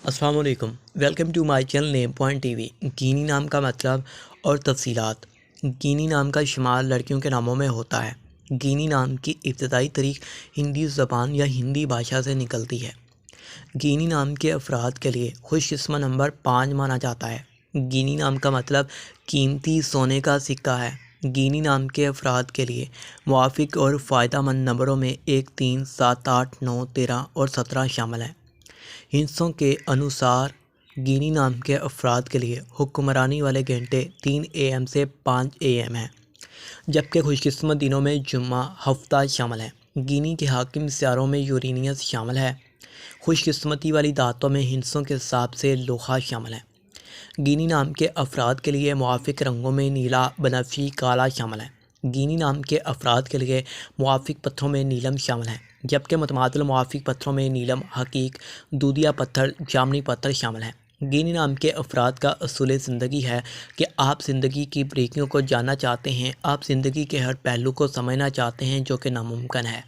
السلام علیکم، welcome to my channel name point T V. گینی نام کا مطلب اور تفصیلات۔ گینی نام کا شمار لڑکیوں کے ناموں میں ہوتا ہے۔ گینی نام کی ابتدائی تاریخ ہندی زبان یا ہندی بھاشا سے نکلتی ہے۔ گینی نام کے افراد کے لیے خوش قسمت نمبر 5 مانا جاتا ہے۔ گینی نام کا مطلب قیمتی سونے کا سکہ ہے۔ گینی نام کے افراد کے لیے موافق اور فائدہ مند نمبروں میں 1، 3، 7، 8، 9، 13 اور 17 شامل ہیں۔ ہندسوں کے انوسار گینی نام کے افراد کے لیے حکمرانی والے گھنٹے 3 AM سے 5 AM ہیں، جبکہ خوش قسمت دنوں میں جمعہ، ہفتہ شامل ہیں۔ گینی کے حاکم سیاروں میں یورینیس شامل ہے۔ خوش قسمتی والی دھاتوں میں ہندسوں کے حساب سے لوہا شامل ہے۔ گینی نام کے افراد کے لیے موافق رنگوں میں نیلا، بنفشی، کالا شامل ہے۔ گینی نام کے افراد کے لیے موافق پتھروں میں نیلم شامل ہے، جبکہ متماثل موافق پتھروں میں نیلم، حقیق، دودھیا پتھر، جامنی پتھر شامل ہیں۔ گینی نام کے افراد کا اصول زندگی ہے کہ آپ زندگی کی باریکیوں کو جاننا چاہتے ہیں، آپ زندگی کے ہر پہلو کو سمجھنا چاہتے ہیں جو کہ ناممکن ہے۔